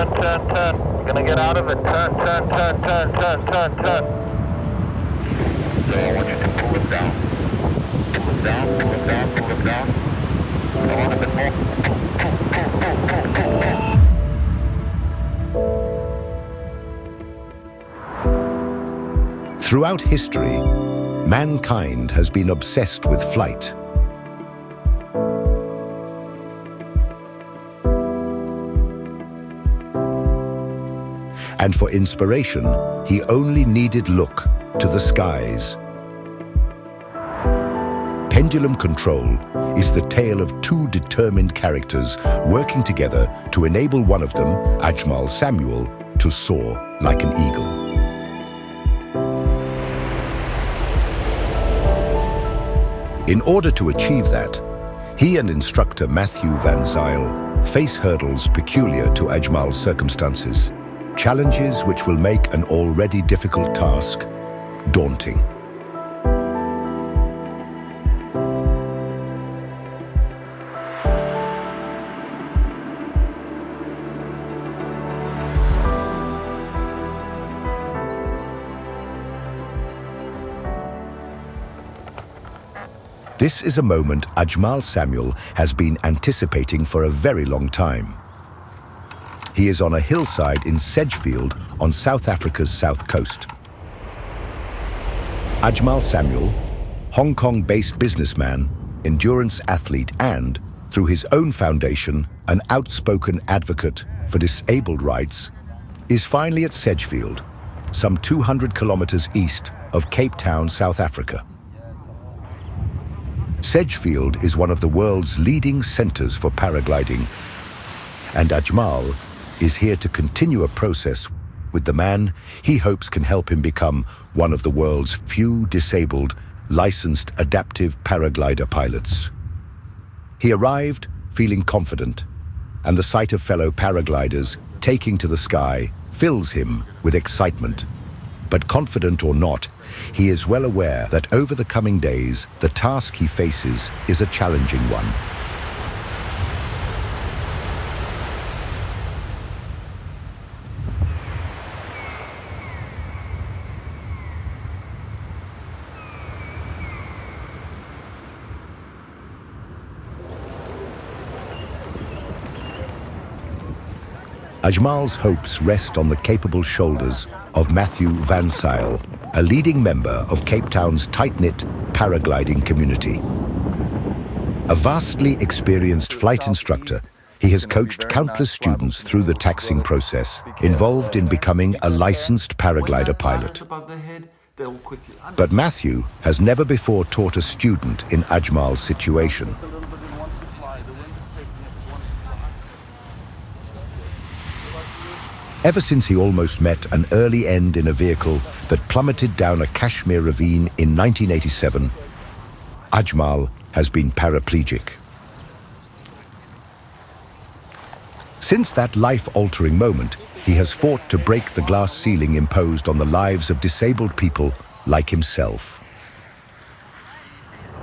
turn. Gonna get out of it. Turn. So I want you to pull it down. Pull it down. I want a bit more. Pull. Throughout history, mankind has been obsessed with flight. And for inspiration, he only needed look to the skies. Pendulum Control is the tale of two determined characters working together to enable one of them, Ajmal Samuel, to soar like an eagle. In order to achieve that, he and instructor Matthew Van Zyl face hurdles peculiar to Ajmal's circumstances. Challenges which will make an already difficult task daunting. This is a moment Ajmal Samuel has been anticipating for a very long time. He is on a hillside in Sedgefield on South Africa's south coast. Ajmal Samuel, Hong Kong-based businessman, endurance athlete and, through his own foundation, an outspoken advocate for disabled rights, is finally at Sedgefield, some 200 kilometers east of Cape Town, South Africa. Sedgefield is one of the world's leading centers for paragliding, and Ajmal is here to continue a process with the man he hopes can help him become one of the world's few disabled, licensed adaptive paraglider pilots. He arrived feeling confident, and the sight of fellow paragliders taking to the sky fills him with excitement. But confident or not, he is well aware that over the coming days, the task he faces is a challenging one. Ajmal's hopes rest on the capable shoulders of Matthew Van Zyl, a leading member of Cape Town's tight-knit paragliding community. A vastly experienced flight instructor, he has coached countless students through the taxiing process, involved in becoming a licensed paraglider pilot. But Matthew has never before taught a student in Ajmal's situation. Ever since he almost met an early end in a vehicle that plummeted down a Kashmir ravine in 1987, Ajmal has been paraplegic. Since that life-altering moment, he has fought to break the glass ceiling imposed on the lives of disabled people like himself.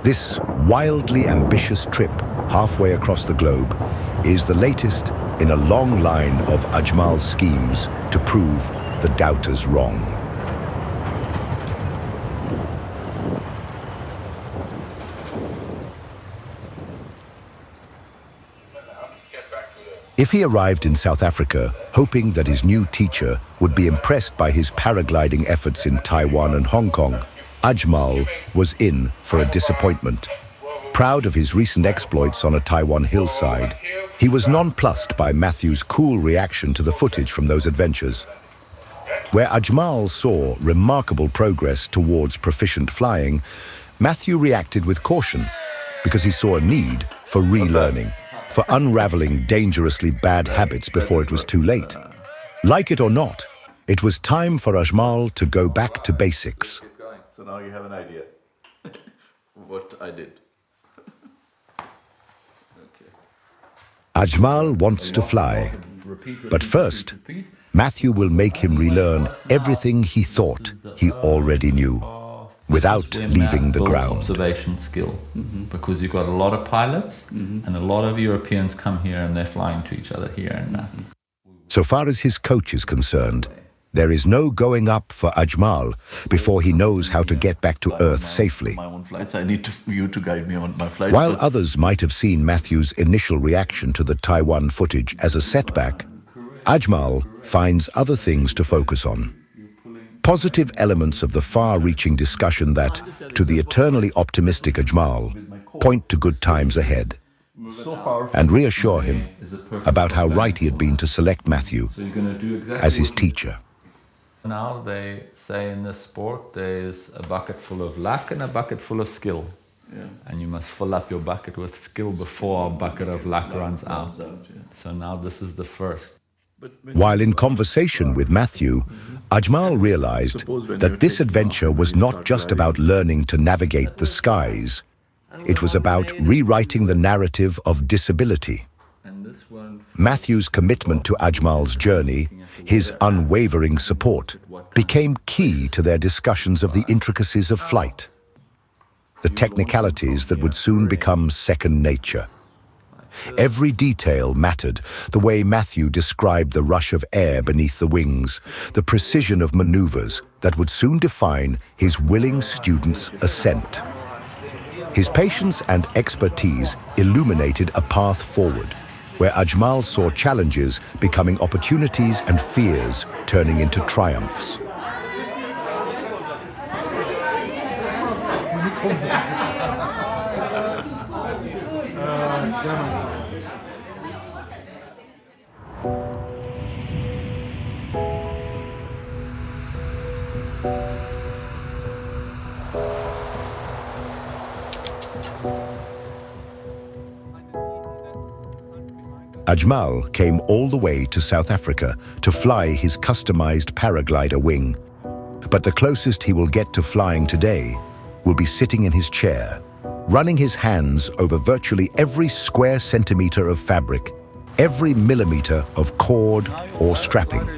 This wildly ambitious trip halfway across the globe is the latest in a long line of Ajmal's schemes to prove the doubters wrong. If he arrived in South Africa hoping that his new teacher would be impressed by his paragliding efforts in Taiwan and Hong Kong, Ajmal was in for a disappointment. Proud of his recent exploits on a Taiwan hillside, he was nonplussed by Matthew's cool reaction to the footage from those adventures. Where Ajmal saw remarkable progress towards proficient flying, Matthew reacted with caution because he saw a need for relearning, for unraveling dangerously bad habits before it was too late. Like it or not, it was time for Ajmal to go back to basics. So now you have an idea what I did. Ajmal wants to fly, but first, Matthew will make him relearn everything he thought he already knew, without leaving the ground. Observation skill, because you've got a lot of pilots, and a lot of Europeans come here and they're flying to each other here and now. So far as his coach is concerned, there is no going up for Ajmal before he knows how to get back to Earth safely. My own flights. I need you to guide me on my flights. While others might have seen Matthew's initial reaction to the Taiwan footage as a setback, Ajmal finds other things to focus on. Positive elements of the far-reaching discussion that, to the eternally optimistic Ajmal, point to good times ahead and reassure him about how right he had been to select Matthew as his teacher. Now they say in the sport there's a bucket full of luck and a bucket full of skill. Yeah. And you must fill up your bucket with skill before a bucket of luck runs out. So now this is the first. While in conversation with Matthew, Ajmal realized that this adventure was not just about learning to navigate the skies. It was about rewriting the narrative of disability. Matthew's commitment to Ajmal's journey, his unwavering support, became key to their discussions of the intricacies of flight, the technicalities that would soon become second nature. Every detail mattered: the way Matthew described the rush of air beneath the wings, the precision of maneuvers that would soon define his willing student's ascent. His patience and expertise illuminated a path forward, where Ajmal saw challenges becoming opportunities and fears turning into triumphs. Ajmal came all the way to South Africa to fly his customized paraglider wing. But the closest he will get to flying today will be sitting in his chair, running his hands over virtually every square centimeter of fabric, every millimeter of cord or strapping,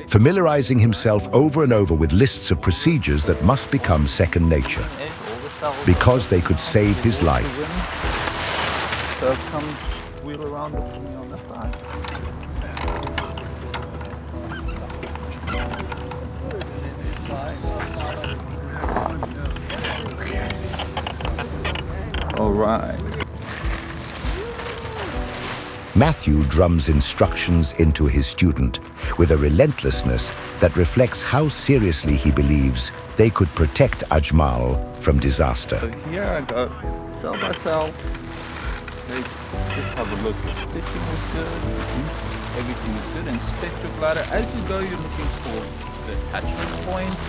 familiarizing himself over and over with lists of procedures that must become second nature, because they could save his life. Wheel around it for me on the side. All right. Matthew drums instructions into his student with a relentlessness that reflects how seriously he believes they could protect Ajmal from disaster. So here I go, cell by cell. Just have a look. Stitching is good. Everything is good. Inspect your glider. As you go, you're looking for the attachment points.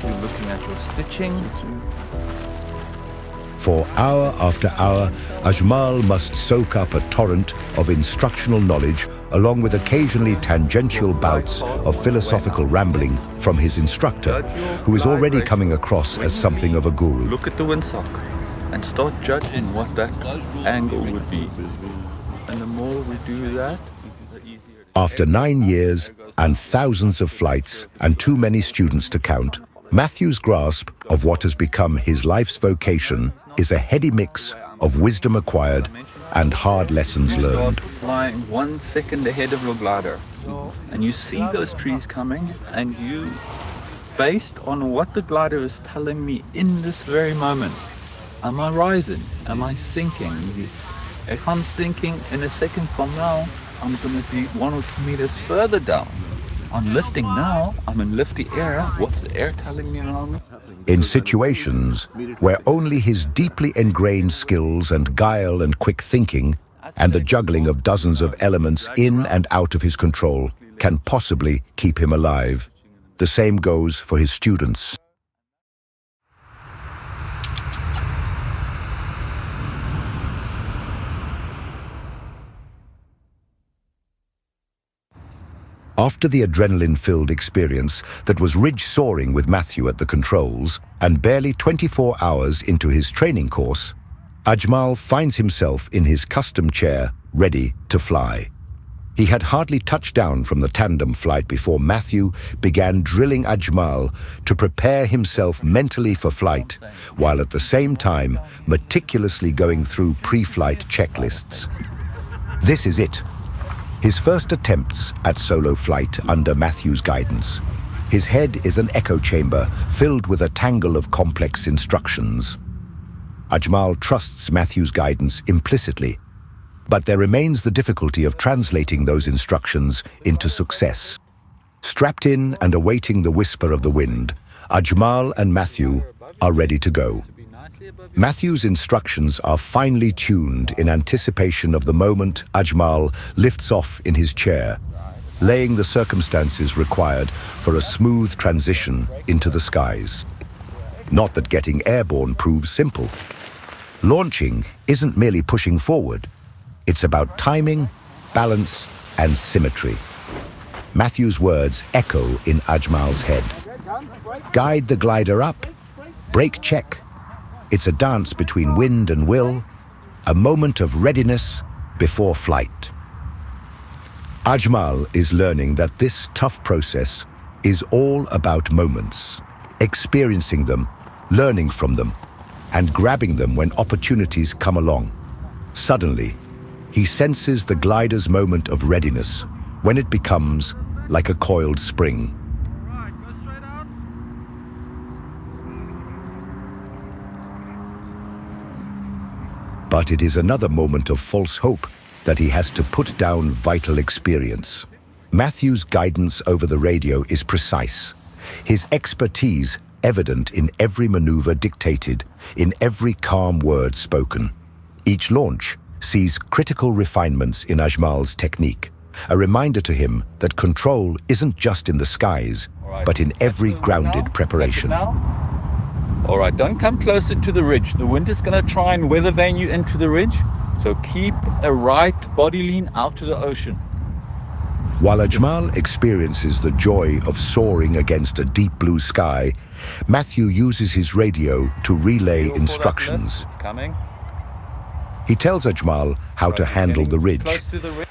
You're looking at your stitching. For hour after hour, Ajmal must soak up a torrent of instructional knowledge, along with occasionally tangential bouts of philosophical rambling from his instructor, who is already coming across as something of a guru. Look at the windsock and start judging what that angle would be. And the more we do that, the easier it is. After 9 years and thousands of flights and too many students to count, Matthew's grasp of what has become his life's vocation is a heady mix of wisdom acquired and hard lessons learned. You start flying 1 second ahead of your glider, and you see those trees coming, and you, based on what the glider is telling me in this very moment, am I rising? Am I sinking? If I'm sinking in a second from now, I'm going to be 1 or 2 meters further down. I'm lifting now. I'm in lifty air. What's the air telling me around me? In situations where only his deeply ingrained skills and guile and quick thinking and the juggling of dozens of elements in and out of his control can possibly keep him alive. The same goes for his students. After the adrenaline-filled experience that was ridge-soaring with Matthew at the controls, and barely 24 hours into his training course, Ajmal finds himself in his custom chair, ready to fly. He had hardly touched down from the tandem flight before Matthew began drilling Ajmal to prepare himself mentally for flight, while at the same time meticulously going through pre-flight checklists. This is it. His first attempts at solo flight under Matthew's guidance. His head is an echo chamber filled with a tangle of complex instructions. Ajmal trusts Matthew's guidance implicitly, but there remains the difficulty of translating those instructions into success. Strapped in and awaiting the whisper of the wind, Ajmal and Matthew are ready to go. Matthew's instructions are finely tuned in anticipation of the moment Ajmal lifts off in his chair, laying the circumstances required for a smooth transition into the skies. Not that getting airborne proves simple. Launching isn't merely pushing forward. It's about timing, balance, and symmetry. Matthew's words echo in Ajmal's head. Guide the glider up, brake check. It's a dance between wind and will, a moment of readiness before flight. Ajmal is learning that this tough process is all about moments, experiencing them, learning from them, and grabbing them when opportunities come along. Suddenly, he senses the glider's moment of readiness when it becomes like a coiled spring. But it is another moment of false hope that he has to put down vital experience. Matthew's guidance over the radio is precise, his expertise evident in every maneuver dictated, in every calm word spoken. Each launch sees critical refinements in Ajmal's technique, a reminder to him that control isn't just in the skies, but in every grounded preparation. All right, don't come closer to the ridge. The wind is going to try and weather vane you into the ridge, so keep a right body lean out to the ocean. While Ajmal experiences the joy of soaring against a deep blue sky, Matthew uses his radio to relay instructions. It's coming. He tells Ajmal how to handle the ridge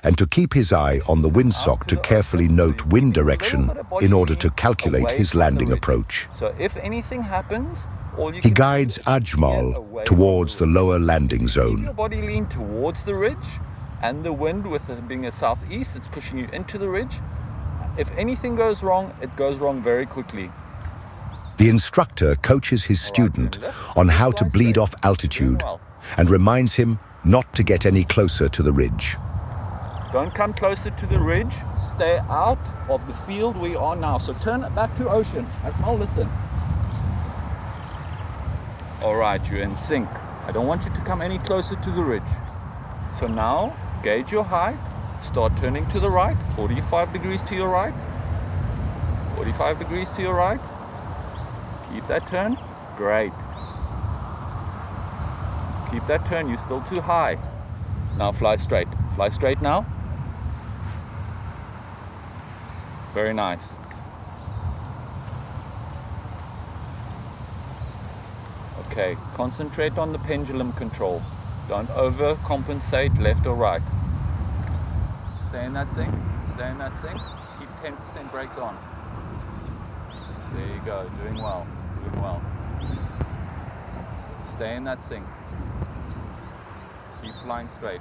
and to keep his eye on the windsock to carefully note wind direction in order to calculate his landing approach. So if anything happens, He guides Ajmal towards the lower landing zone. your body lean towards the ridge, and the wind, with it being a southeast, it's pushing you into the ridge. If anything goes wrong, it goes wrong very quickly. The instructor coaches his student on how to bleed off altitude and reminds him not to get any closer to the ridge. Don't come closer to the ridge. Stay out of the field we are now. So turn it back to ocean. I'll listen. All right, you're in sync. I don't want you to come any closer to the ridge. So now, gauge your height. Start turning to the right. 45 degrees to your right. 45 degrees to your right. Keep that turn. Great. Keep that turn. You're still too high. Now fly straight. Fly straight now. Very nice. Okay, concentrate on the pendulum control. Don't overcompensate left or right. Stay in that sync. Stay in that sync. Keep 10% brakes on. There you go. Doing well. Doing well. Stay in that sync. Keep flying straight.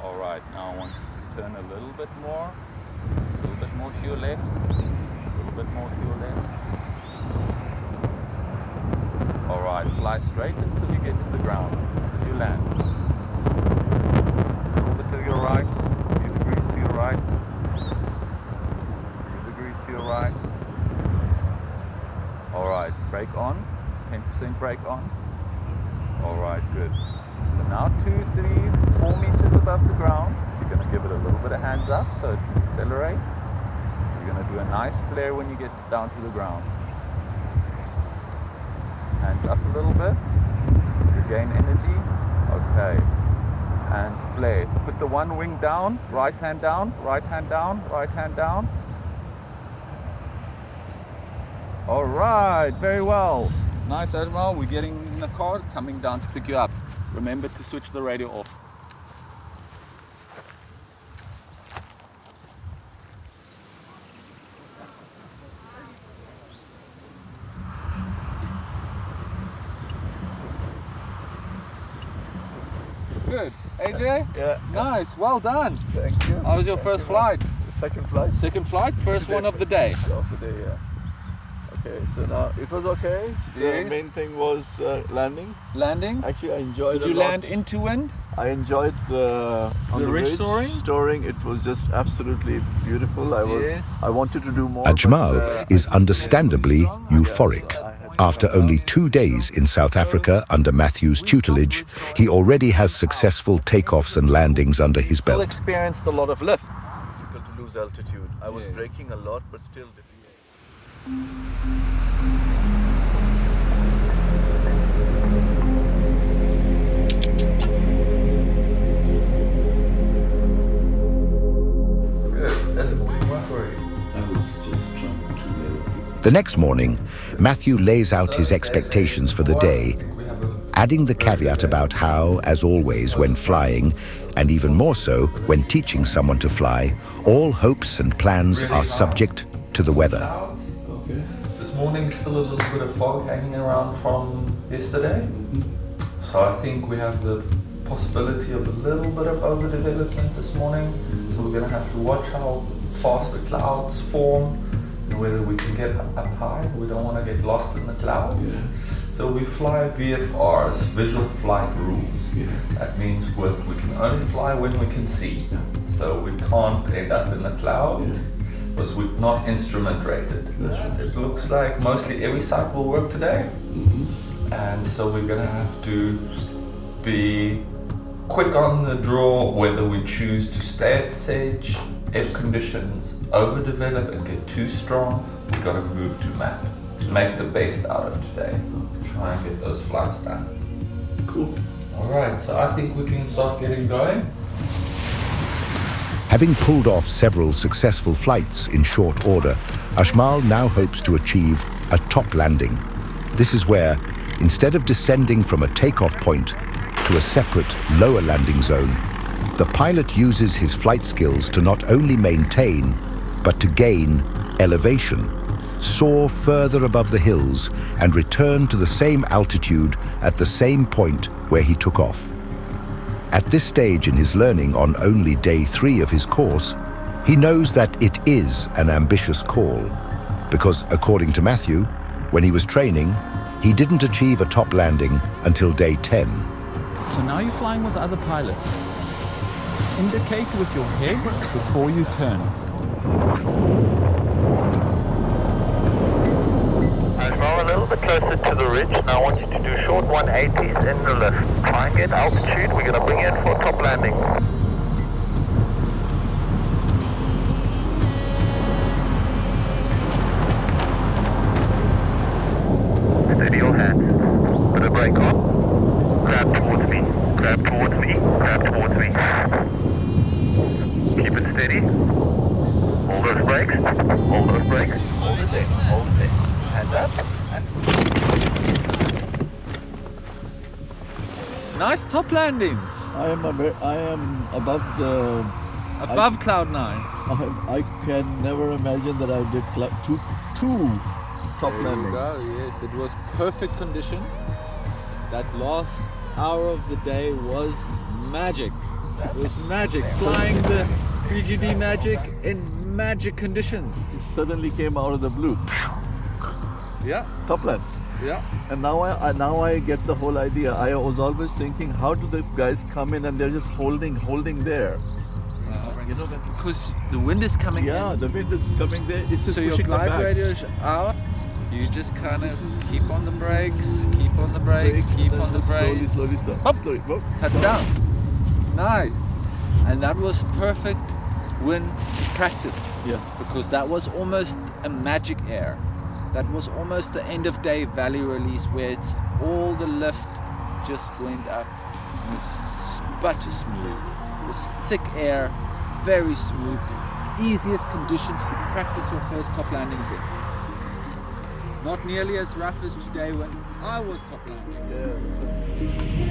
Alright, now I want you to turn a little bit more to your left, a little bit more to your left. Alright, fly straight until you get to the ground, until you land. A little bit to your right, a few degrees to your right, a few degrees to your right. Alright, brake on, 10% brake on. Alright, good. So now 2, 3, 4 meters above the ground, you're going to give it a little bit of hands up so it can accelerate. You're going to do a nice flare when you get down to the ground. Hands up a little bit, regain energy, okay. And flare. Put the one wing down, right hand down, right hand down, right hand down. Alright, very well. Nice, Admiral. We're getting in the car, coming down to pick you up. Remember to switch the radio off. Good. AJ? Yeah. Nice. Well done. Thank you. How was your first flight? Second flight Second flight? First one of the day. of the day, yeah. Okay, so now it was okay. Yes. The main thing was landing. Landing? Actually, I enjoyed Did it you a lot. land into wind? I enjoyed the ridge soaring? It was just absolutely beautiful. Yes. I wanted to do more. Ajmal but, is understandably euphoric. After only 2 days in South Africa under Matthew's tutelage, he already has successful takeoffs and landings under his Still belt. experienced a lot of lift. difficult to lose altitude. I was Yes. braking a lot, but still difficult. The next morning, Matthew lays out his expectations for the day, adding the caveat about how, as always when flying, and even more so when teaching someone to fly, all hopes and plans are subject to the weather. This morning still a little bit of fog hanging around from yesterday. So I think we have the possibility of a little bit of overdevelopment this morning. So we're going to have to watch how fast the clouds form and whether we can get up high. We don't want to get lost in the clouds. So we fly VFRs, visual flight rules. That means we can only fly when we can see. So we can't end up in the clouds because we're not instrument rated. It looks like mostly every site will work today. And so we're going to have to be quick on the draw whether we choose to stay at sedge. If conditions overdevelop and get too strong, we've got to move to map. Make the best out of today. Try and get those flights done. Cool. Alright, so I think we can start getting going. Having pulled off several successful flights in short order, Ajmal now hopes to achieve a top landing. This is where, instead of descending from a takeoff point to a separate lower landing zone, the pilot uses his flight skills to not only maintain, but to gain elevation, soar further above the hills, and return to the same altitude at the same point where he took off. At this stage in his learning on only day 3 of his course, he knows that it is an ambitious call, because according to Matthew, when he was training, he didn't achieve a top landing until day 10. So now you're flying with other pilots. Indicate with your head before you turn. Now a little bit closer to the ridge. Now I want you to do short 180s in the lift. Try and get altitude. We're going to bring you in for a top landing. Steady your hands. Put a brake on. Grab towards me. Grab towards me. Grab towards me. Keep it steady. Hold those brakes. Hold those brakes. Hold it in. Hold it in. Hands up. Nice top landings. I am above the. Above cloud 9. I can never imagine that I did two top landings. Yes, it was perfect conditions. That last hour of the day was magic. It was magic. Flying the BGD Magic in magic conditions. It suddenly came out of the blue. Yeah, Top land. yeah. And now I get the whole idea. I was always thinking, how do the guys come in and they're just holding there? You know, Because the wind is coming yeah, in. the wind is coming there. It's just So your pushing them glide back. radius is out. You just kind of keep on the brakes, keep on the brakes, keep on the brakes. Slowly stop. Hop. Slowly, whoop. Cut down. Nice. And that was perfect wind practice. Yeah. Because that was almost a magic air. That was almost the end of day valley release where it's all the lift just went up. It was butter smooth. It was thick air, very smooth. Easiest conditions to practice your first top landings in. Not nearly as rough as today when I was top landing. Yeah.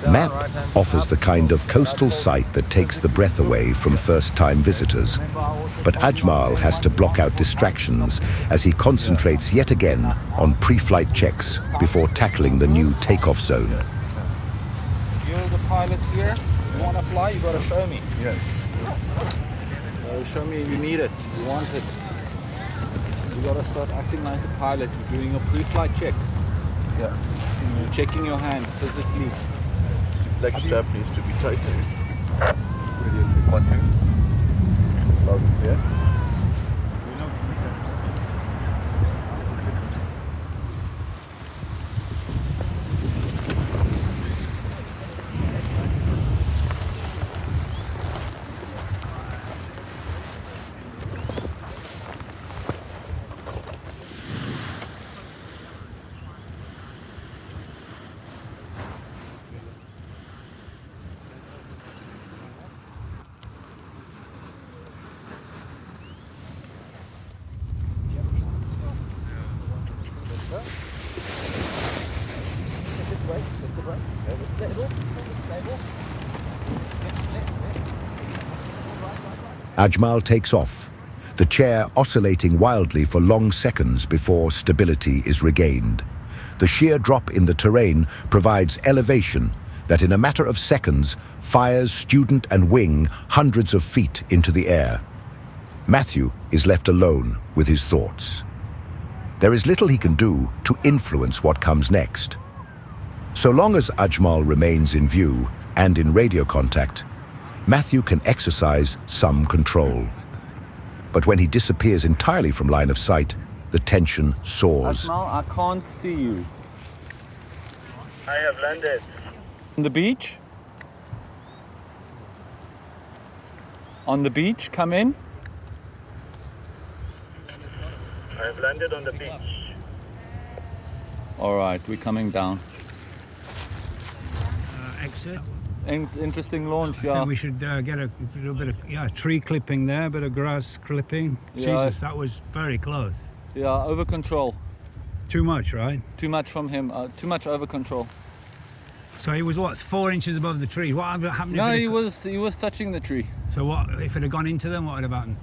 Map offers the kind of coastal sight that takes the breath away from first-time visitors. But Ajmal has to block out distractions as he concentrates yet again on pre-flight checks before tackling the new takeoff zone. You're the pilot here. You want to fly, you got to show me. Yes. Show me you need it. You want it. You got to start acting like a pilot. You're doing your pre-flight checks. Yeah. You're checking your hand physically. Like strap needs to be tightened. 1, 2. Loud and clear. Ajmal takes off, the chair oscillating wildly for long seconds before stability is regained. The sheer drop in the terrain provides elevation that in a matter of seconds fires student and wing hundreds of feet into the air. Matthew is left alone with his thoughts. There is little he can do to influence what comes next. So long as Ajmal remains in view and in radio contact, Matthew can exercise some control. But when he disappears entirely from line of sight, the tension soars. Ajmal, I can't see you. I have landed. On the beach? On the beach, come in. I have landed on the beach. All right, we're coming down. Exit. Interesting launch, I yeah. think we should get a little bit of tree clipping there, a bit of grass clipping. Yeah. Jesus, that was very close. Yeah, over control. Too much, right? Too much from him. Too much over control. So he was what, 4 inches above the tree? What happened? No, if he was touching the tree. So what if it had gone into them? What would have happened?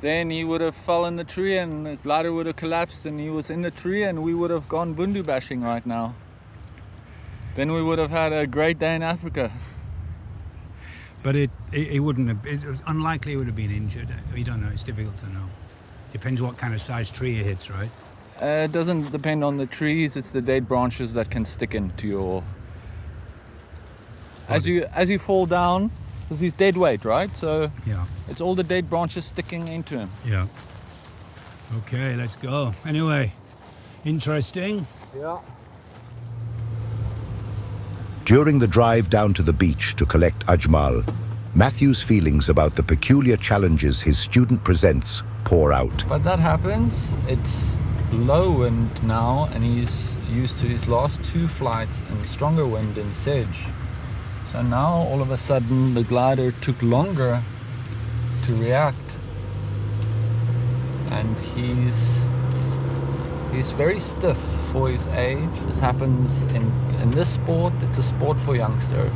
Then he would have fell in the tree and his ladder would have collapsed and he was in the tree and we would have gone bundu bashing right now. Then we would have had a great day in Africa. But it wouldn't have. It was unlikely he would have been injured. We don't know. It's difficult to know. Depends what kind of size tree it hits, right? It doesn't depend on the trees. It's the dead branches that can stick into your. As you fall down, because he's dead weight, right? So Yeah. it's all the dead branches sticking into him. Yeah. Okay, let's go. Anyway, interesting. Yeah. During the drive down to the beach to collect Ajmal, Matthew's feelings about the peculiar challenges his student presents pour out. But that happens. It's low wind now, and he's used to his last 2 flights in stronger wind in sedge. So now all of a sudden the glider took longer to react, and he's very stiff for his age. This happens in this sport. It's a sport for youngsters.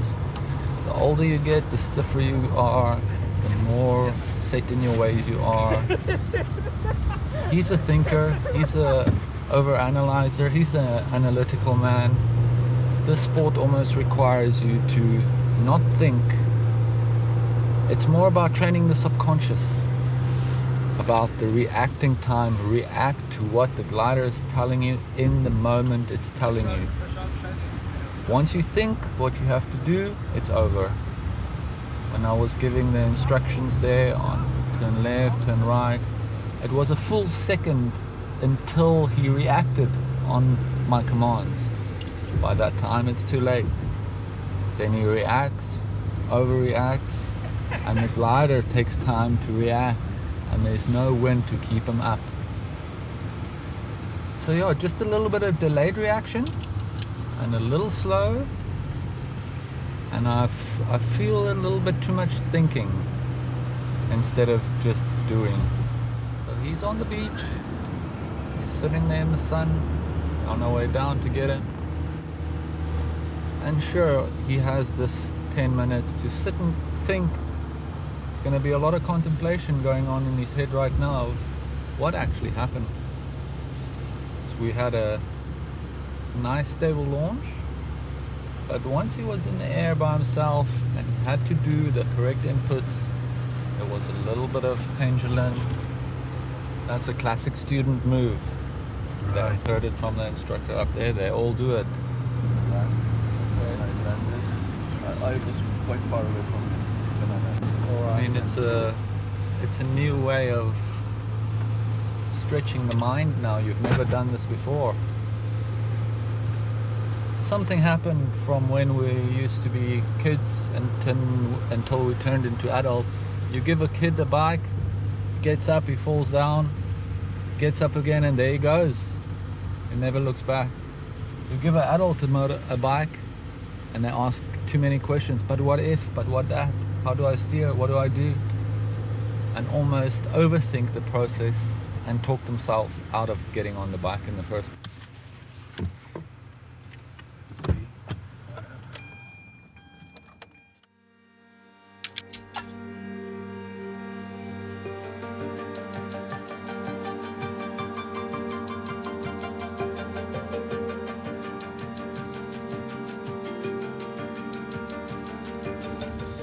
The older you get, the stiffer you are, the more set in your ways you are. He's a thinker, he's a overanalyzer, he's an analytical man. This sport almost requires you to not think. It's more about training the subconscious, about the reacting time. React to what the glider is telling you in the moment it's telling you. Once you think what you have to do, it's over. When I was giving the instructions there on turn left, turn right, it was a full second until he reacted on my commands. By that time, it's too late. Then he reacts, overreacts, and the glider takes time to react, and there's no wind to keep him up. So yeah, just a little bit of delayed reaction, and a little slow, and I feel a little bit too much thinking instead of just doing. So he's on the beach, he's sitting there in the sun, on our way down to get him. And sure, he has this 10 minutes to sit and think. There's going to be a lot of contemplation going on in his head right now of what actually happened. So we had a nice stable launch, but once he was in the air by himself and had to do the correct inputs, there was a little bit of pendulum. That's a classic student move. Right. I've heard it from the instructor up there. They all do it. I was quite far away from it. I mean, it's a new way of stretching the mind now. You've never done this before. Something happened from when we used to be kids until we turned into adults. You give a kid a bike, gets up, he falls down, gets up again, and there he goes. He never looks back. You give an adult a bike, and they ask too many questions. But what if? But what that? How do I steer? What do I do? And almost overthink the process and talk themselves out of getting on the bike in the first place.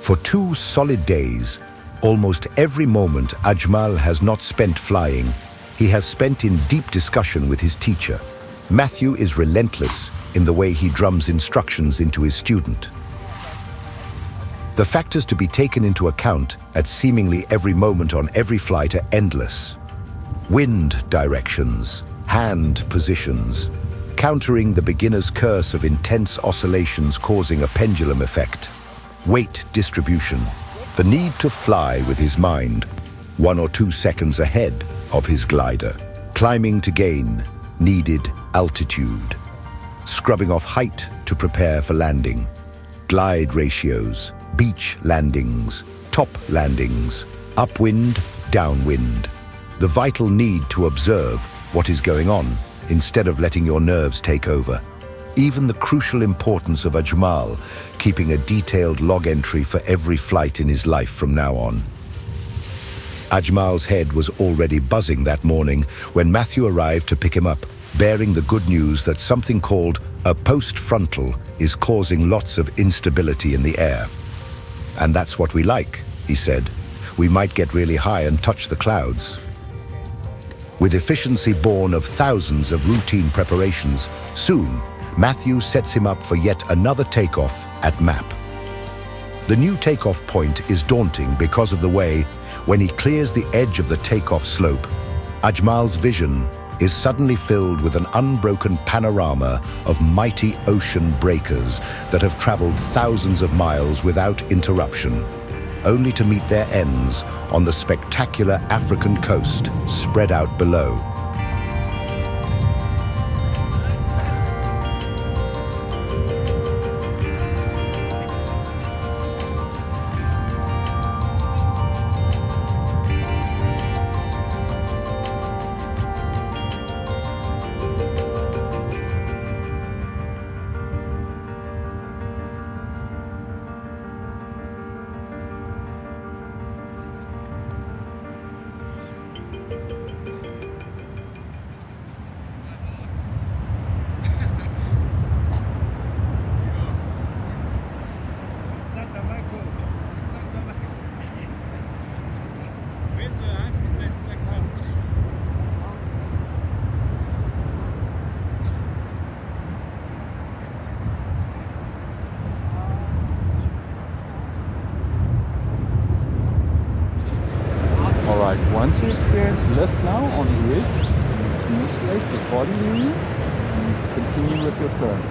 For 2 solid days, almost every moment Ajmal has not spent flying, he has spent in deep discussion with his teacher. Matthew is relentless in the way he drums instructions into his student. The factors to be taken into account at seemingly every moment on every flight are endless. Wind directions, hand positions, countering the beginner's curse of intense oscillations causing a pendulum effect. Weight distribution, the need to fly with his mind 1 or 2 seconds ahead of his glider, climbing to gain needed altitude, scrubbing off height to prepare for landing, glide ratios, beach landings, top landings, upwind, downwind, the vital need to observe what is going on instead of letting your nerves take over. Even the crucial importance of Ajmal keeping a detailed log entry for every flight in his life from now on. Ajmal's head was already buzzing that morning when Matthew arrived to pick him up, bearing the good news that something called a post-frontal is causing lots of instability in the air. And that's what we like, he said. We might get really high and touch the clouds. With efficiency born of thousands of routine preparations, soon Matthew sets him up for yet another takeoff at MAP. The new takeoff point is daunting because of the way, when he clears the edge of the takeoff slope, Ajmal's vision is suddenly filled with an unbroken panorama of mighty ocean breakers that have traveled thousands of miles without interruption, only to meet their ends on the spectacular African coast spread out below. Once you experience lift now on the ridge, you insulate the body unit and continue with your turn.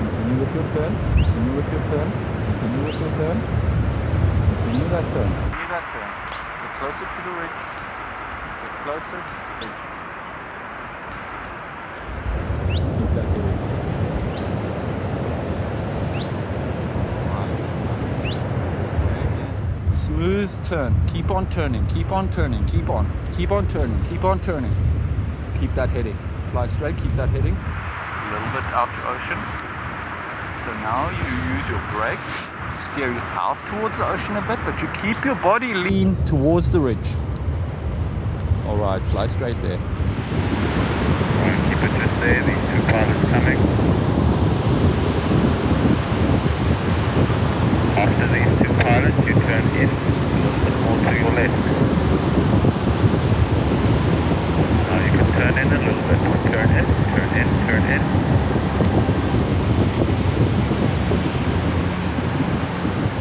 Continue with your turn, continue with your turn, continue with your turn, continue that turn. Continue that turn. Get closer to the ridge. Get closer, ridge. Keep that to ridge. Smooth turn. Keep on turning. Keep on turning. Keep on turning. Keep on turning. Keep that heading. fly straight, keep that heading. A little bit out to ocean. So now you use your brake, steer out towards the ocean a bit, but you keep your body lean towards the ridge. Alright, fly straight there. Alright, keep it just there, these two pilots coming. After these two pilots, you turn in a little bit more to your left. Now you can turn in a little bit. Turn in, turn in, turn in.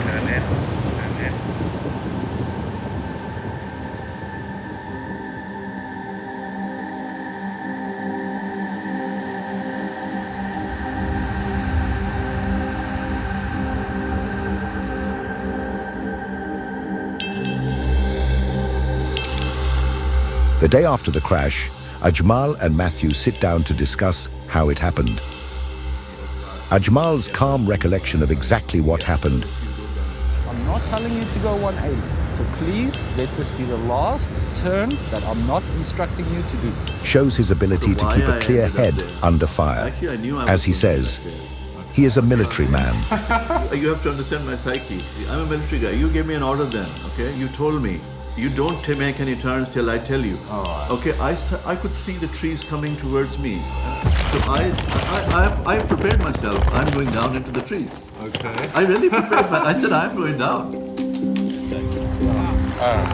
Turn in, turn in. The day after the crash, Ajmal and Matthew sit down to discuss how it happened. Ajmal's calm recollection of exactly what happened I'm not telling you to go 180. So please let this be the last turn that I'm not instructing you to do. shows his ability to So keep why a I clear ended up head there? under fire. Actually, I knew I As was he going to says, end up he is a military man. there. You have to understand my psyche. I'm a military guy. You gave me an order then, okay? You told me, you don't make any turns till I tell you. Okay, I could see the trees coming towards me. So I prepared myself. I'm going down into the trees. Okay. I really prepared I said, I'm going down.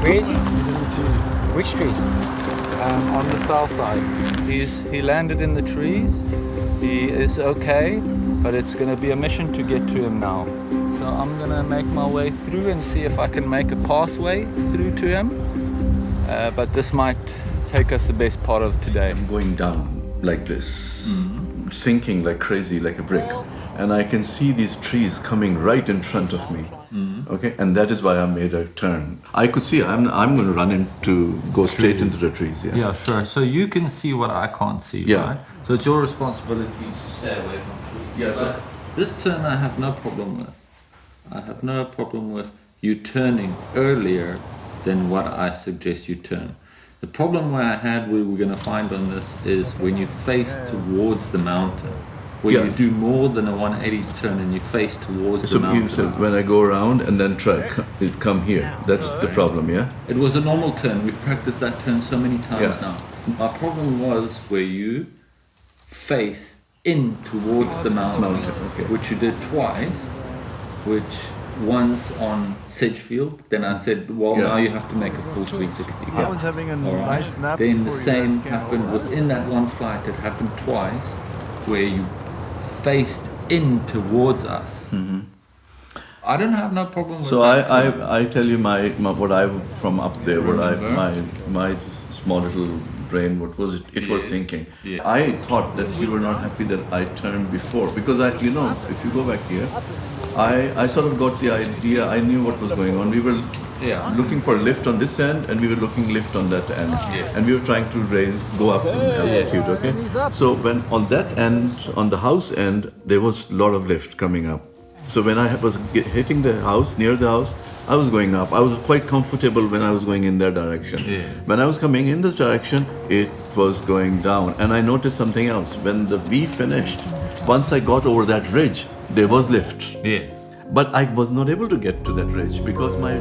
Where is he? Which tree? On the south side. He landed in the trees. He is okay, but it's going to be a mission to get to him now. So I'm going to make my way through and see if I can make a pathway through to him. But this might take us the best part of today. I'm going down like this, sinking like crazy, like a brick. And I can see these trees coming right in front of me. Okay, and that is why I made a turn. I could see I'm going to run into, go straight into the trees. Yeah. Yeah, sure. So you can see what I can't see, Yeah. right? So it's your responsibility to stay away from trees. Yeah, so- But this turn I have no problem with. I have no problem with you turning earlier than what I suggest you turn. The problem where I had, we were going to find on this, is when you face towards the mountain, where Yeah. you do more than a 180 turn and you face towards So the you mountain. said when I go around and then come here. That's the problem, yeah? It was a normal turn. We've practiced that turn so many times Yeah. now. My problem was where you face in towards the mountain, okay. which you did twice, which once on Sedgefield. Then I said, well, Yeah. now you have to make a full 360. I was having a All right. nice nap Then the before you same guys came happened over. within that one flight. It happened twice, where you faced in towards us. I don't have no problem with So that. I tell you my what I from up there, what I my small little brain, what was it? It was Yeah. thinking. Yeah. I thought that you were not happy that I turned before because if you go back here, I sort of got the idea. I knew what was going on. We were Yeah. looking for a lift on this end, and we were looking lift on that end, Yeah. and we were trying to go up in altitude. Okay. So when on that end, on the house end, there was a lot of lift coming up. So when I was hitting the house, near the house, I was going up. I was quite comfortable when I was going in that direction. Yeah. When I was coming in this direction, it was going down. And I noticed something else. When the V finished, once I got over that ridge, there was lift. Yes. But I was not able to get to that ridge because my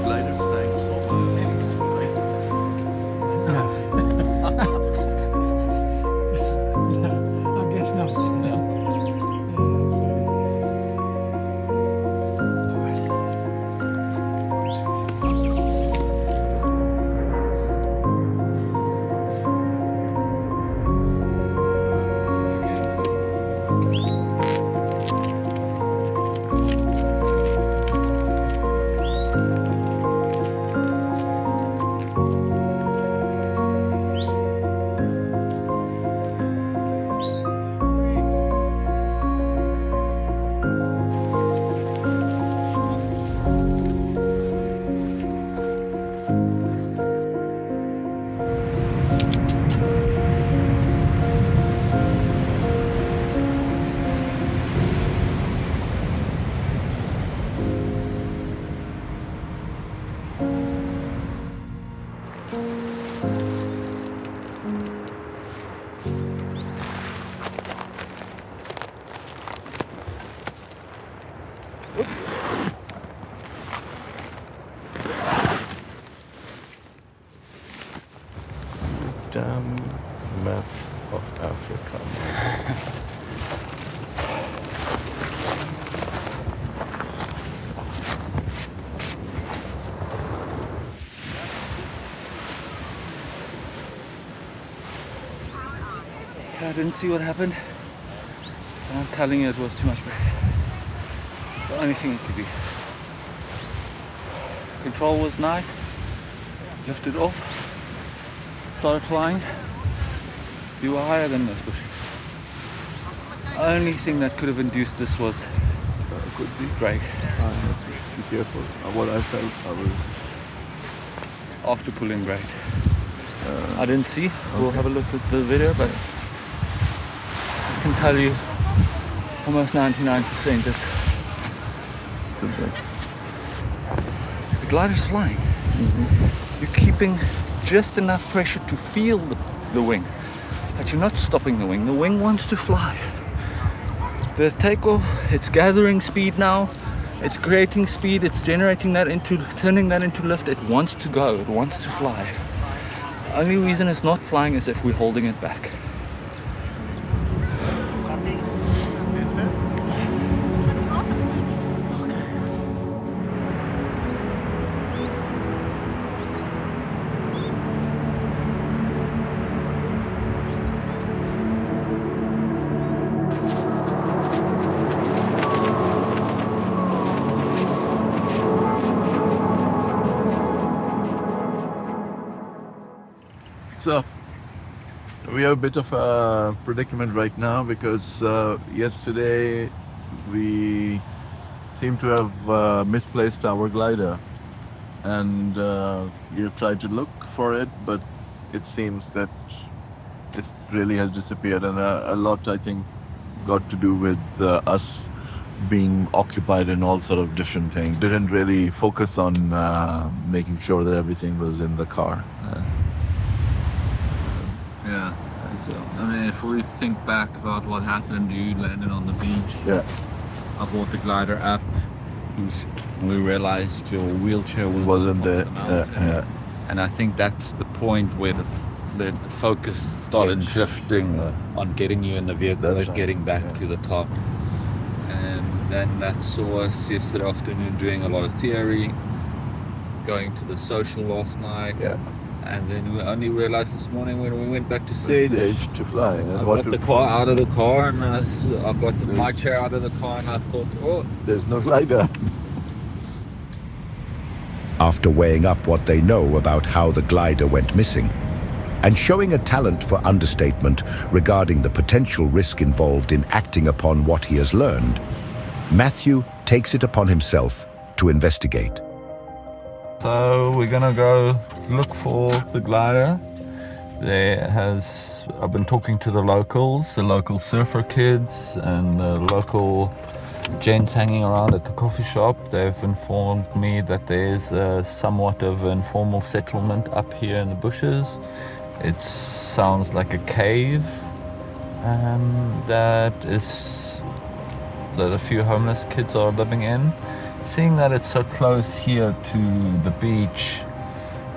glider sank so far. I guess not. didn't see what happened. And I'm telling you, it was too much brake. It's the only thing it could be. Control was nice. Lifted off. Started flying. You were higher than those bushes. Only thing that could have induced this was could be brake. Be careful. What I felt, After pulling brake. I didn't see. We'll have a look at the video, but I can tell you almost 99% that the glider's flying. You're keeping just enough pressure to feel the wing, but you're not stopping the wing. The wing wants to fly. The takeoff, it's gathering speed now. It's creating speed. It's generating that turning that into lift. It wants to go. It wants to fly. The only reason it's not flying is if we're holding it back. So, we have a bit of a predicament right now because yesterday we seem to have misplaced our glider, and we tried to look for it, but it seems that this really has disappeared, and a lot, I think, got to do with us being occupied in all sort of different things. Didn't really focus on making sure that everything was in the car. Yeah. So, I mean, if we think back about what happened, you landed on the beach. Yeah. I brought the glider up. We realized your wheelchair Wasn't there. on the mountain. And I think that's the point where the focus started shifting on getting you in the vehicle That's and right. getting back to the top. And then that saw us yesterday afternoon doing a lot of theory, going to the social last night. Yeah. And then we only realized this morning when we went back to Sage. To fly. I got the car out of the car, and I got my chair out of the car, and I thought, oh, There's no glider. After weighing up what they know about how the glider went missing, and showing a talent for understatement regarding the potential risk involved in acting upon what he has learned, Matthew takes it upon himself to investigate. So we're gonna go look for the glider. I've been talking to the local surfer kids and the local gents hanging around at the coffee shop. They've informed me that there's somewhat of an informal settlement up here in the bushes. It sounds like a cave that a few homeless kids are living in. Seeing that it's so close here to the beach,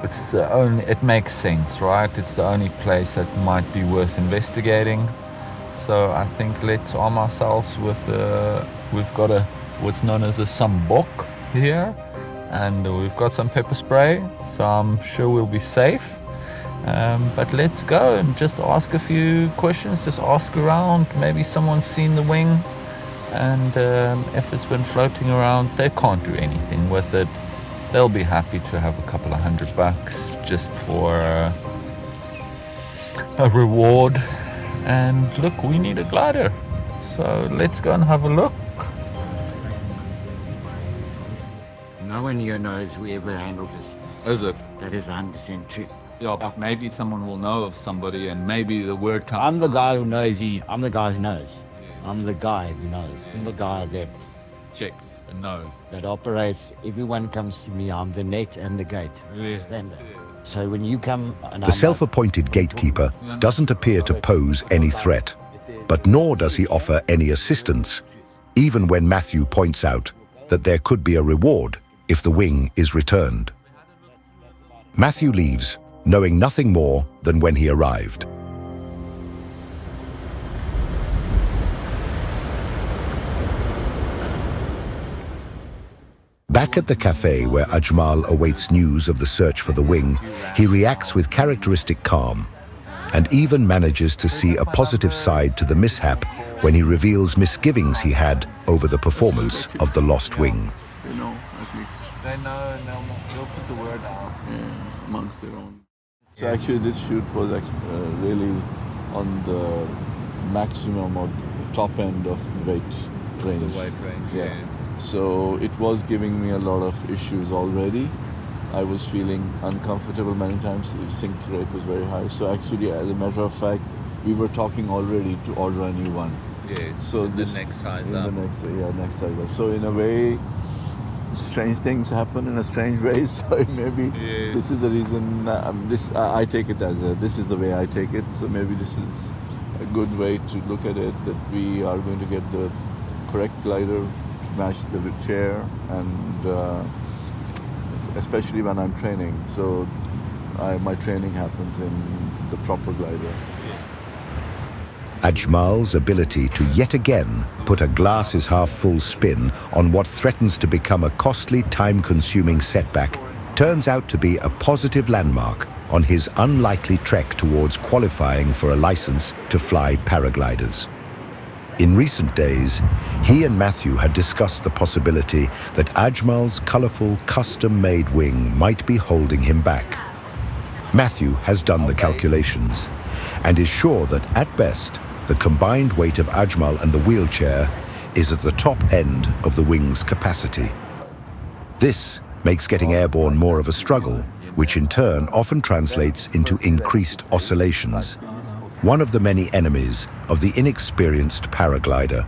it makes sense, right? It's the only place that might be worth investigating. So I think let's arm ourselves with we've got what's known as a sambok here, and we've got some pepper spray, so I'm sure we'll be safe. But let's go and just ask a few questions, just ask around. Maybe someone's seen the wing, and if it's been floating around, they can't do anything with it. They'll be happy to have a couple of $100 just for a reward. And look, we need a glider, so let's go and have a look. No one here knows whoever handles this. is it? That is 100% true. Yeah, but maybe someone will know of somebody, and maybe the word comes. I'm the guy who knows. I'm the guy who knows. I'm the guy who knows. I'm the guy that checks and knows. operates. Everyone comes to me. I'm the net and the gate. You Yeah. understand that? So when you come, and The self-appointed gatekeeper doesn't appear to pose any threat, but nor does he offer any assistance, even when Matthew points out that there could be a reward if the wing is returned. Matthew leaves, knowing nothing more than when he arrived. Back at the cafe where Ajmal awaits news of the search for the wing, he reacts with characteristic calm, and even manages to see a positive side to the mishap when he reveals misgivings he had over the performance of the lost wing. They know, at least. They know, and they'll put the word out. Yeah, amongst their own. So actually this shoot was really on the maximum or top end of the weight range. The weight range, yeah. yes. So it was giving me a lot of issues already. I was feeling uncomfortable many times. The sink rate was very high. So actually, as a matter of fact, we were talking already to order a new one. Yes. So the next size up. Next size up. So in a way, strange things happen in a strange way. So maybe this is the reason. I take it as this is the way I take it. So maybe this is a good way to look at it. That we are going to get the correct glider to match the chair, and especially when I'm training. So my training happens in the proper glider. Ajmal's ability to yet again put a glass-is-half-full spin on what threatens to become a costly, time-consuming setback turns out to be a positive landmark on his unlikely trek towards qualifying for a license to fly paragliders. In recent days, he and Matthew had discussed the possibility that Ajmal's colorful, custom-made wing might be holding him back. Matthew has done the calculations and is sure that, at best, the combined weight of Ajmal and the wheelchair is at the top end of the wing's capacity. This makes getting airborne more of a struggle, which in turn often translates into increased oscillations, one of the many enemies of the inexperienced paraglider.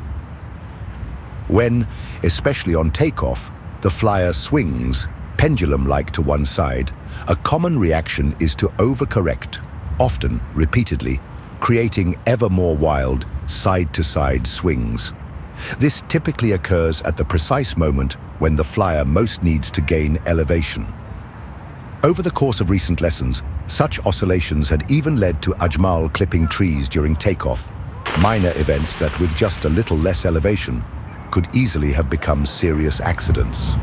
When, especially on takeoff, the flyer swings, pendulum-like to one side, a common reaction is to overcorrect, often repeatedly, creating ever more wild side-to-side swings. This typically occurs at the precise moment when the flyer most needs to gain elevation. Over the course of recent lessons, such oscillations had even led to Ajmal clipping trees during takeoff, minor events that, with just a little less elevation, could easily have become serious accidents.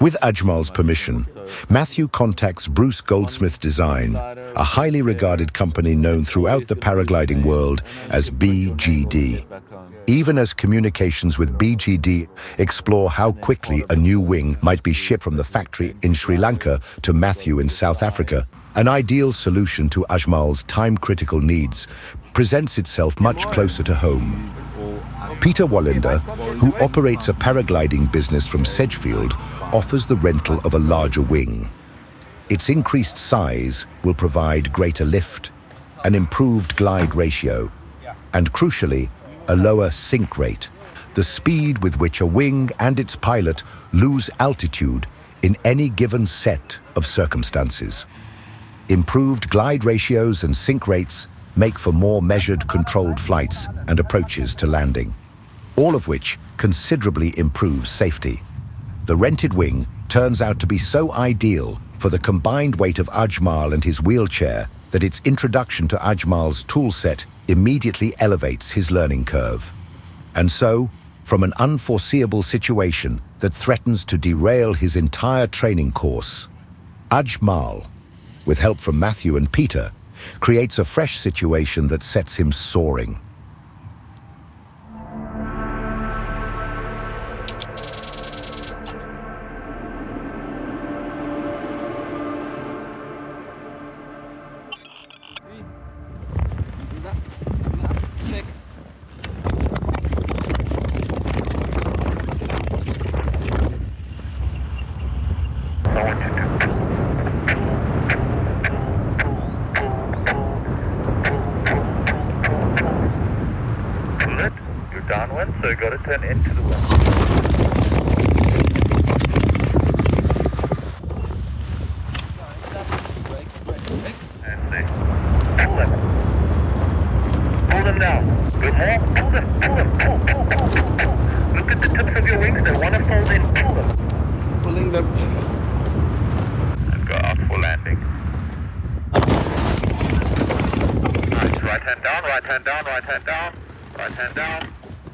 With Ajmal's permission, Matthew contacts Bruce Goldsmith Design, a highly regarded company known throughout the paragliding world as BGD. Even as communications with BGD explore how quickly a new wing might be shipped from the factory in Sri Lanka to Matthew in South Africa, an ideal solution to Ajmal's time-critical needs presents itself much closer to home. Peter Wallinder, who operates a paragliding business from Sedgefield, offers the rental of a larger wing. Its increased size will provide greater lift, an improved glide ratio, and crucially, a lower sink rate, the speed with which a wing and its pilot lose altitude in any given set of circumstances. Improved glide ratios and sink rates make for more measured, controlled flights and approaches to landing, all of which considerably improves safety. The rented wing turns out to be so ideal for the combined weight of Ajmal and his wheelchair that its introduction to Ajmal's toolset immediately elevates his learning curve. And so, from an unforeseeable situation that threatens to derail his entire training course, Ajmal, with help from Matthew and Peter, creates a fresh situation that sets him soaring. Downwind, so you got to turn into the wind. And see. Pull them. Pull them down. Good more. Pull them. Pull them. Pull. Look at the tips of your wings. They want to fold in. Pull them. Pulling them. And go out for landing. Nice. Right hand down. Right hand down. Right hand down. Right hand down.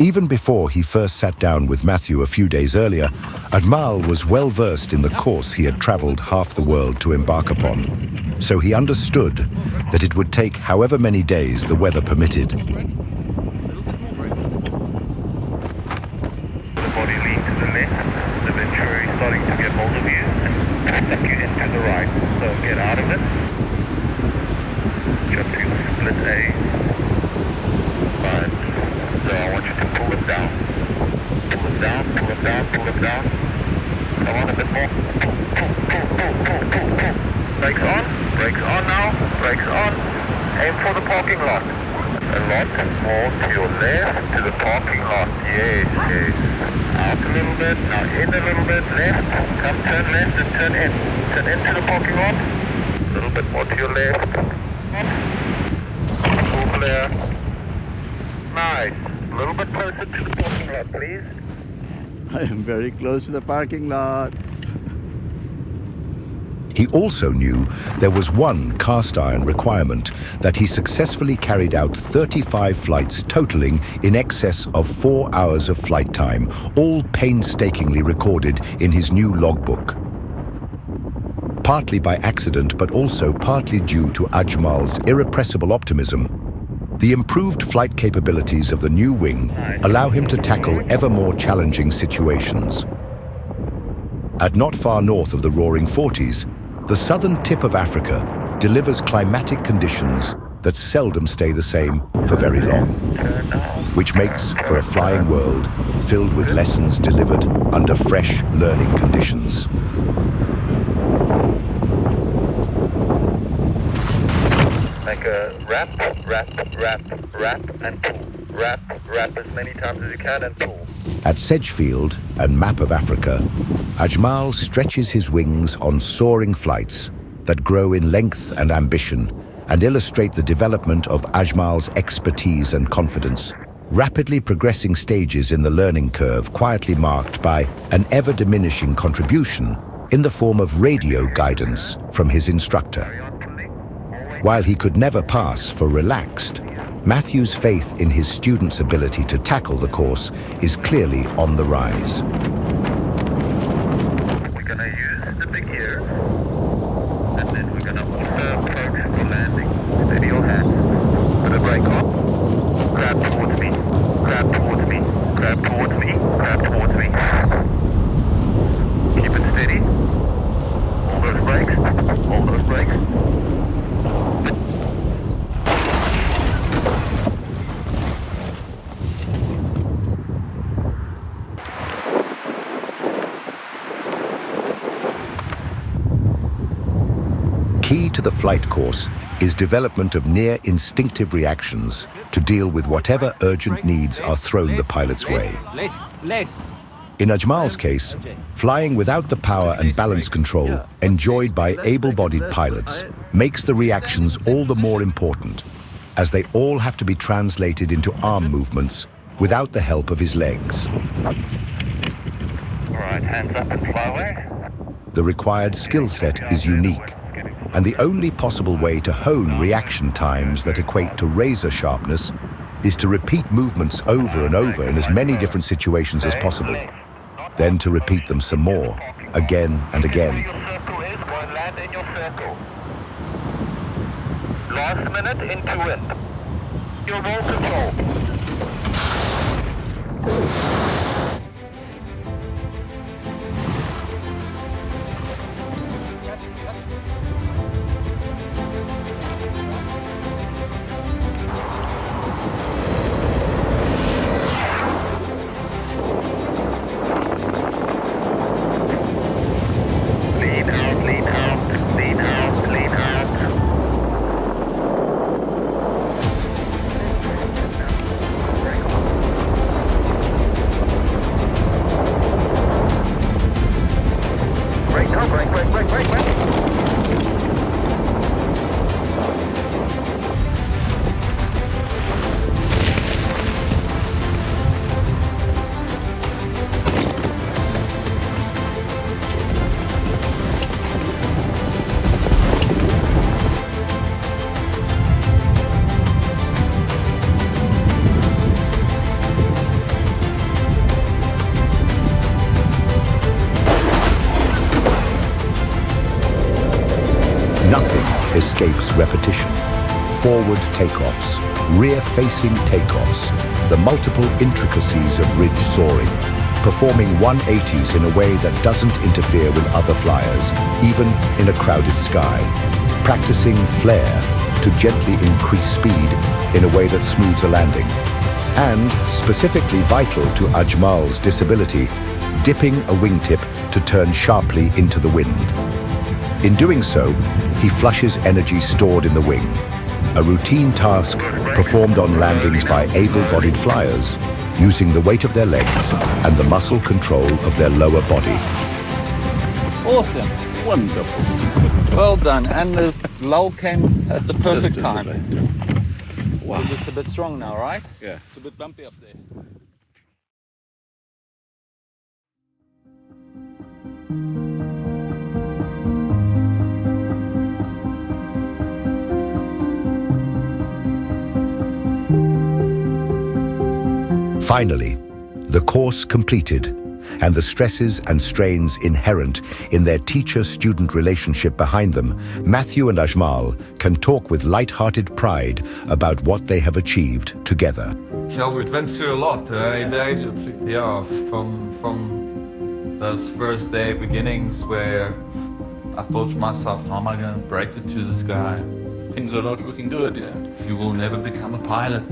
Even before he first sat down with Matthew a few days earlier, Ajmal was well versed in the course he had traveled half the world to embark upon. so he understood that it would take however many days the weather permitted. The body lean to the left, the venturi starting to get hold of you and suck you into the right. So get out of it. Jump to split A. Right. So I want you to pull it down. Pull it down, pull it down, pull it down. Come on, a bit more. Pull. Brakes on now, brakes on. Aim for the parking lot. A lot more to your left, to the parking lot. Yes. Out a little bit, now in a little bit, left. Come turn left and turn in. Turn into the parking lot. A little bit more to your left. Full clear. Nice. A little bit closer to the parking lot, please. I am very close to the parking lot. He also knew there was one cast iron requirement that he successfully carried out 35 flights totaling in excess of 4 hours of flight time, all painstakingly recorded in his new logbook. Partly by accident, but also partly due to Ajmal's irrepressible optimism, the improved flight capabilities of the new wing allow him to tackle ever more challenging situations. At not far north of the Roaring Forties, the southern tip of Africa delivers climatic conditions that seldom stay the same for very long, which makes for a flying world filled with lessons delivered under fresh learning conditions. Make a wrap, and pull. Wrap as many times as you can and pull. At Sedgefield and Map of Africa, Ajmal stretches his wings on soaring flights that grow in length and ambition and illustrate the development of Ajmal's expertise and confidence, rapidly progressing stages in the learning curve quietly marked by an ever-diminishing contribution in the form of radio guidance from his instructor. While he could never pass for relaxed, Matthew's faith in his students' ability to tackle the course is clearly on the rise. We're going to use the big ears, and then we're going to also approach for landing. Steady your hands. Put a brake on. Grab towards me. Grab towards me. Grab towards me. Grab towards me. Keep it steady. Hold those brakes. Hold those brakes. Key to the flight course is development of near instinctive reactions to deal with whatever urgent needs are thrown the pilot's way. In Ajmal's case, flying without the power and balance control enjoyed by able-bodied pilots makes the reactions all the more important, as they all have to be translated into arm movements without the help of his legs. All right, hands up and fly away. The required skill set is unique, and the only possible way to hone reaction times that equate to razor sharpness is to repeat movements over and over in as many different situations as possible, then to repeat them some more, again and again. Your circle is, go and land in your circle. Last minute into wind. Your roll control. escapes repetition. Forward takeoffs, rear-facing takeoffs, the multiple intricacies of ridge soaring, performing 180s in a way that doesn't interfere with other flyers, even in a crowded sky, practicing flare to gently increase speed in a way that smooths a landing, and, specifically vital to Ajmal's disability, dipping a wingtip to turn sharply into the wind. In doing so, he flushes energy stored in the wing, a routine task performed on landings by able-bodied flyers, using the weight of their legs and the muscle control of their lower body. Awesome. Wonderful. Well done. And the lull came at the perfect time. Wow. It's a bit strong now, right? Yeah. It's a bit bumpy up there. Finally, the course completed, and the stresses and strains inherent in their teacher-student relationship behind them, Matthew and Ajmal can talk with light-hearted pride about what they have achieved together. Yeah, we went through a lot. From those first day beginnings where I thought to myself, how am I going to break it to this guy? Things are not looking good, yeah. You will never become a pilot.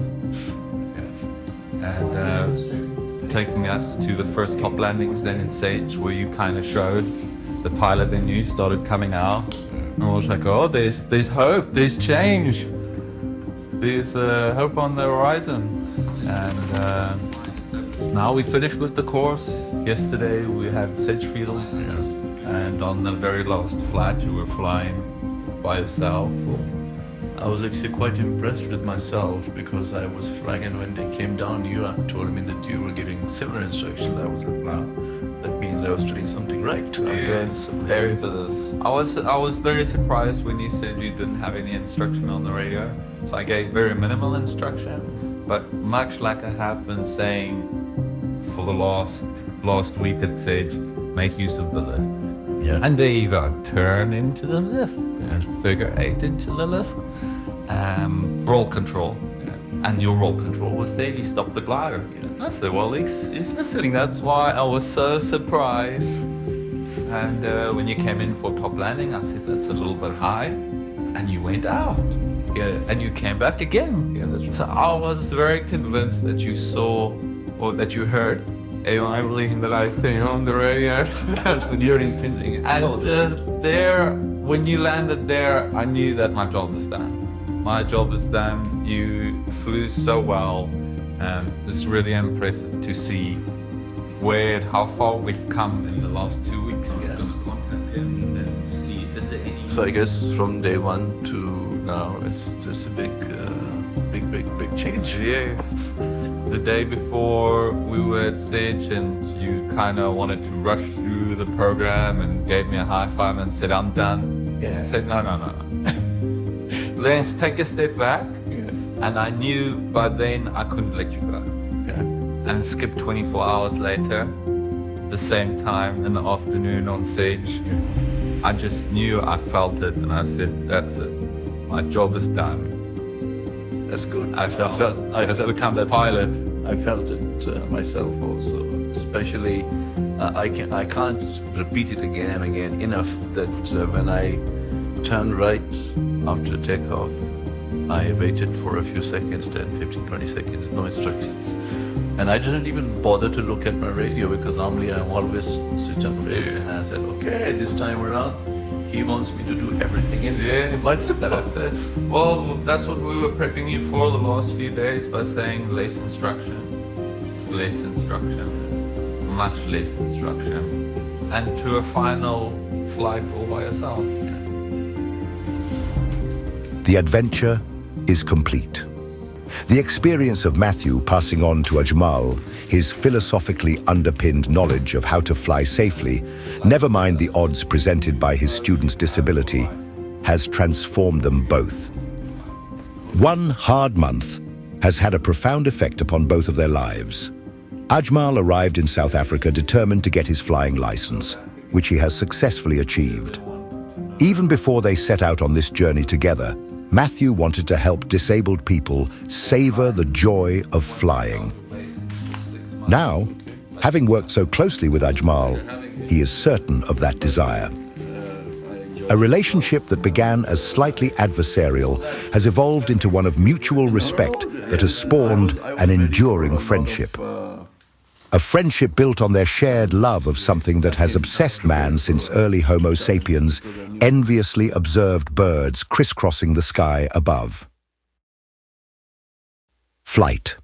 And taking us to the first top landings then in Sage, where you kind of showed the pilot in you started coming out. And I was like, oh, there's hope, there's change. There's hope on the horizon. And now we finished with the course. Yesterday we had Sedgefield, and on the very last flight you were flying by yourself. I was actually quite impressed with myself because I was flying, and when they came down, you told me that you were giving similar instructions. I was like, wow, that means I was doing something right. Yes, very for this. I was very surprised when you said you didn't have any instruction on the radio. So I gave very minimal instruction, but much like I have been saying for the last week at Sage, make use of the lift. Yeah. And there you go, turn into the lift, figure 8 into the lift. Roll control, and your roll control was there. You stopped the glider. I said, well, he's listening. That's why I was so surprised. And when you came in for top landing, I said that's a little bit high, and you went out. Yeah. And you came back again. Yeah, that's right. So I was very convinced that you saw or that you heard everything that I say on the radio. That's the you're intending it. And there, when you landed there, I knew that my job was done. My job is done. You flew so well, and it's really impressive to see how far we've come in the last 2 weeks. I'm gonna contact him and see is there any. So I guess from day one to now, it's just a big change. Yes. The day before we were at Sage, and you kind of wanted to rush through the program and gave me a high five and said, I'm done. Yeah. I said, no. Let's take a step back. Yeah. And I knew by then I couldn't let you go. Yeah. And skip 24 hours later, the same time in the afternoon on Sage, I just knew, I felt it, and I said, that's it. My job is done. That's good. I felt become the pilot. I felt it myself also. Especially, I can't repeat it again and again enough that when I turned right after takeoff, I waited for a few seconds, 10, 15, 20 seconds, no instructions. And I didn't even bother to look at my radio because normally I'm always switch on the radio, and I said, okay, this time around, he wants me to do everything inside. Yes, that's it. Well, that's what we were prepping you for the last few days by saying less instruction, much less instruction, and to a final flight all by yourself. The adventure is complete. The experience of Matthew passing on to Ajmal his philosophically underpinned knowledge of how to fly safely, never mind the odds presented by his student's disability, has transformed them both. 1 hard month has had a profound effect upon both of their lives. Ajmal arrived in South Africa determined to get his flying license, which he has successfully achieved. Even before they set out on this journey together, Matthew wanted to help disabled people savor the joy of flying. Now, having worked so closely with Ajmal, he is certain of that desire. A relationship that began as slightly adversarial has evolved into one of mutual respect that has spawned an enduring friendship. A friendship built on their shared love of something that has obsessed man since early Homo sapiens enviously observed birds crisscrossing the sky above. Flight.